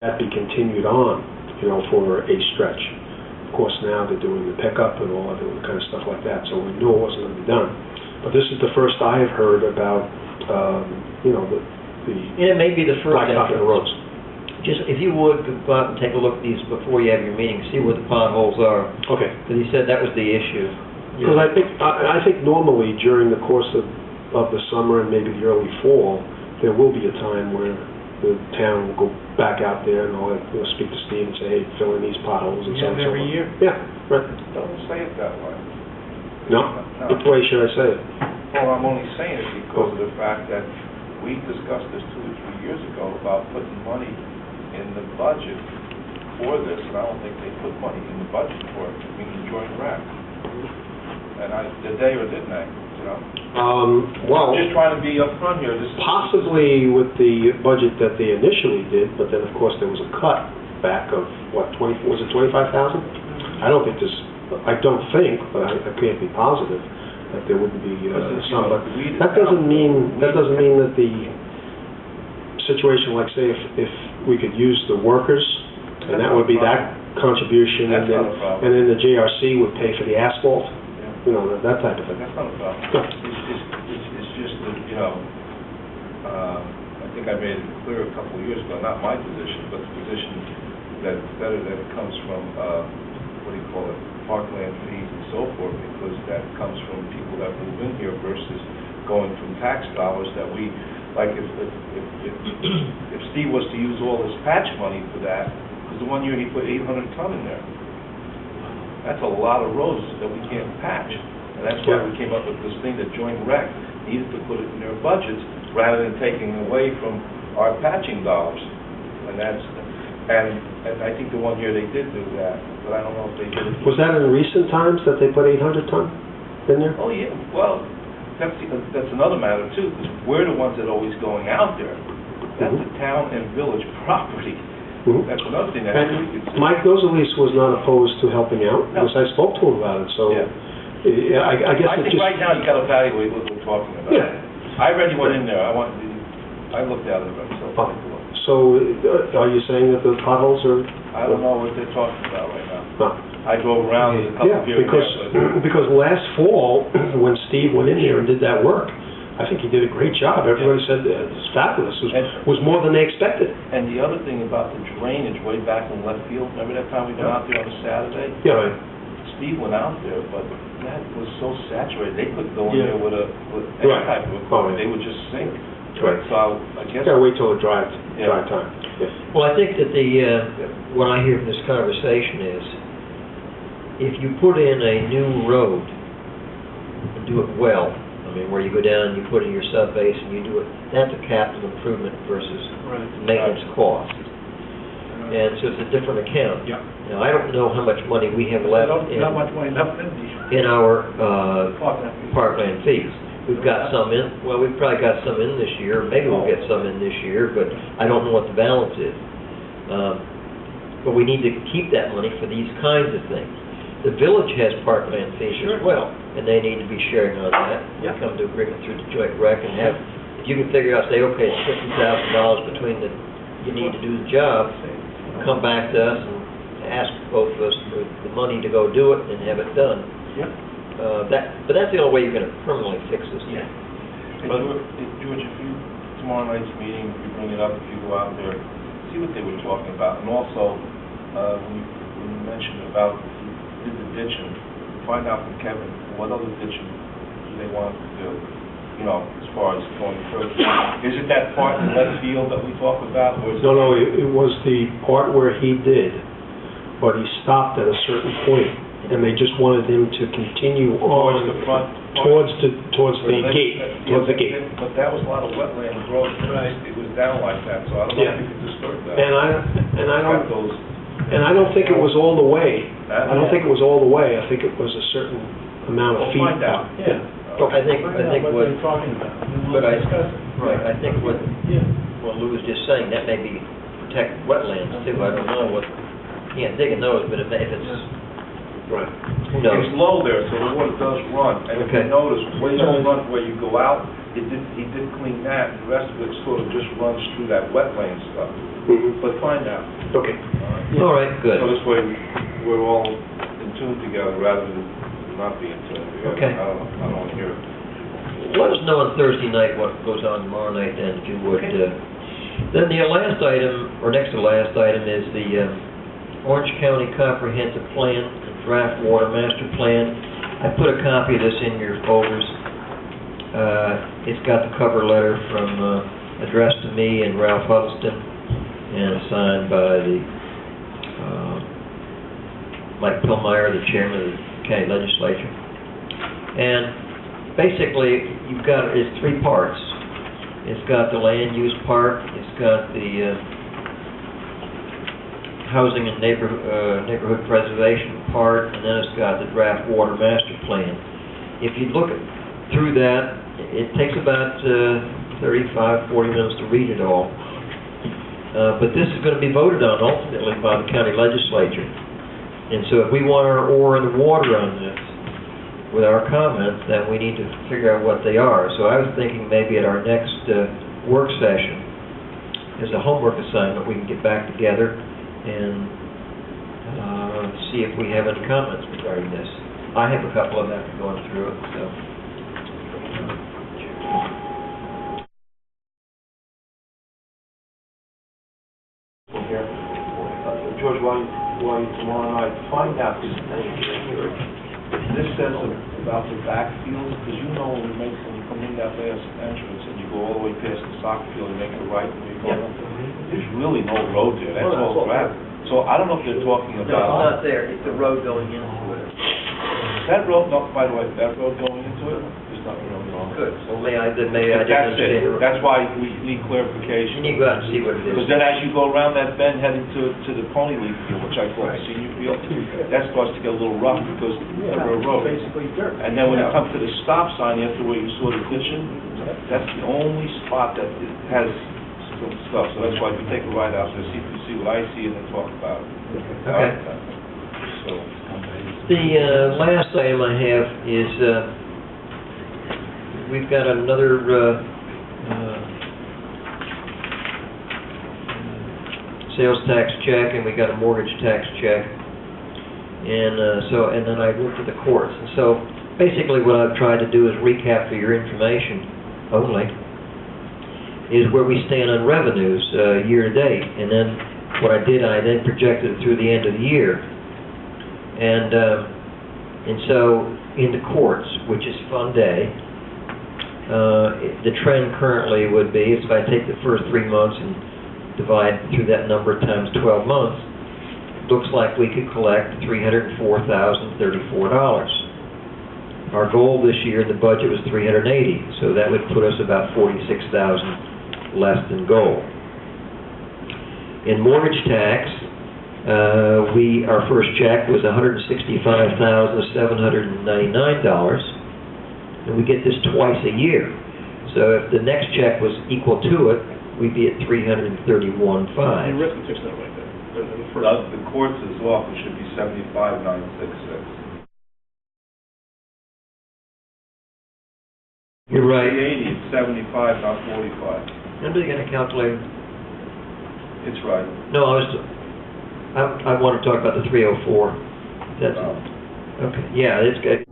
that be continued on, for a stretch. Of course, now they're doing the pickup and all other kind of stuff like that, so we knew it wasn't going to be done. But this is the first I have heard about, And it may be the first blacktopping the roads. Just, if you would, go out and take a look at these before you have your meeting, see where the potholes are. Okay. Because he said that was the issue. Because I think normally during the course of the summer and maybe the early fall, there will be a time where the town will go back out there and speak to Steve and say, hey, fill in these potholes and so on. Every year? Yeah, right. Don't say it that way. No? What way should I say it? Well, I'm only saying it because of the fact that we discussed this 2 or 3 years ago about putting money in the budget for this, and I don't think they put money in the budget for it, meaning joint rec. And did they or didn't they? Well, I'm just trying to be upfront here. This possibly with the budget that they initially did, but then of course there was a cut back of what, 20? Was it 25,000? I don't think but I can't be positive that there wouldn't be some. But that doesn't mean that the situation, like say if we could use the workers, and that would be that contribution, and then the JRC would pay for the asphalt. That type of thing. That's not a problem. It's just that, I think I made it clear a couple of years ago, not my position, but the position that it's better that it comes from, parkland fees and so forth, because that comes from people that move in here versus going from tax dollars that we, like if Steve was to use all his patch money for that, because the one year he put 800 ton in there. That's a lot of roads that we can't patch. And that's why we came up with this thing that Joint Rec needed to put it in their budgets rather than taking away from our patching dollars. And I think the one year they did do that, but I don't know if they did it. Was that in recent times that they put 800 ton in there? Oh, yeah. Well, that's another matter, too, because we're the ones that are always going out there. That's the town and village property. That's another thing that we could see. Mike Gozalis was not opposed to helping out, because I spoke to him about it, so I guess I think right now you got to evaluate what we're talking about. Yeah. I already went in there. I looked at it myself. So are you saying that the potholes are... I don't know what they're talking about right now. No. I drove around a couple of years ago. Because last fall, when Steve went in there and did that work, I think he did a great job. Everybody said it's fabulous. It was more than they expected. And the other thing about the drainage way back in left field, remember that time we went out there on a Saturday? Yeah, right. Steve went out there, but that was so saturated. They couldn't go in there with any type of equipment. They would just sink. Right. So I guess... Gotta wait till the dry time. Yeah. Well, I think that what I hear from this conversation is, if you put in a new road and do it well, where you go down, you put in your sub-base, and you do it, that's a capital improvement versus maintenance cost. And so it's a different account. Yeah. Now, I don't know how much money we have left Not much money left in our parkland fees. We've got some in, well, we've probably got some in this year, maybe we'll get some in this year, but I don't know what the balance is. But we need to keep that money for these kinds of things. The village has parkland fees as well, and they need to be sharing on that. We come to agreement through the joint rec and have, if you can figure out, say, okay, it's $50,000 between you need to do the job, come back to us and ask both of us for the money to go do it and have it done. But that's the only way you're going to permanently fix this. Yeah. Hey, George, if you, tomorrow night's meeting, if you bring it up, if you go out there, see what they were talking about. And also, when you mentioned about the ditching, find out from Kevin what other ditching do they want to do, as far as going further. Is it that part in left field that we talk about? Or is No, it was the part where he did, but he stopped at a certain point, and they just wanted him to continue on towards the gate. But that was a lot of wetland growth. It was down like that, so I don't know if you could disturb that. And I don't think it was all the way. I don't think it was all the way. I think it was a certain amount of feet. We'll find out. I think what you're talking about. But I think what Lou was just saying, that may be protect wetlands too. I don't know what. Can't dig in those, but if it's right. Who knows? It's low there, so the water does run. And if you notice, when you run where you go out, he did clean that, and the rest of it sort of just runs through that wetland stuff. Mhm. But find out. Okay. All right, good. So this way, we're all in tune together rather than not being in tune together. Okay. I don't want to hear it. Let us know on Thursday night what goes on tomorrow night, then, if you would. Then the last item, or next to the last item, is the Orange County Comprehensive Plan, Draft Water Master Plan. I put a copy of this in your folders. It's got the cover letter from, addressed to me and Ralph Huddleston, and signed by the, Mike Pillmeyer, the chairman of the county legislature. And basically, it's three parts. It's got the land use part, it's got the housing and neighborhood preservation part, and then it's got the draft water master plan. If you look through that, it takes about 35, 40 minutes to read it all. But this is going to be voted on ultimately by the county legislature. And so if we want our oar in the water on this, with our comments, then we need to figure out what they are. So I was thinking maybe at our next work session, as a homework assignment, we can get back together and see if we have any comments regarding this. I have a couple of them after going through it, so. George, while tomorrow night, find out this says about the backfield, because you know when you come in that last entrance and you go all the way past the soccer field and make a right when you go up, there's really no road there, that's all gravel. So I don't know if they're talking about... No, it's not there, it's the road going into it. That road, no, by the way, that road going into it, there's nothing really wrong. Good, well, maybe I didn't understand. That's why we need clarification. You need to go out and see what it is. Because then as you go around that bend heading to the Pony Leaf field, which I call the senior field, that starts to get a little rough because it's a road. Basically dirt. And then when you come to the stop sign after where you saw the ditching, that's the only spot that has some stuff. So that's why if you take a ride out there, see what I see and then talk about it. Okay. So. The last item I have is, we've got another sales tax check, and we got a mortgage tax check, and then I looked at the courts. And so basically what I've tried to do is recap for your information only, is where we stand on revenues year to date. And then what I then projected it through the end of the year. And so in the courts, which is fun day, the trend currently would be, if I take the first 3 months and divide through that number times 12 months, it looks like we could collect $304,034. Our goal this year in the budget was $380, so that would put us about $46,000 less than goal. In mortgage tax, our first check was $165,799, and we get this twice a year. So if the next check was equal to it, we'd be at $331,500. The arithmetic's not right there. The courts is off, it should be 75,966. You're right. 380, it's 75, not 45. Anybody got a calculator? It's right. No, I want to talk about the 304. That's okay. Yeah, it's good.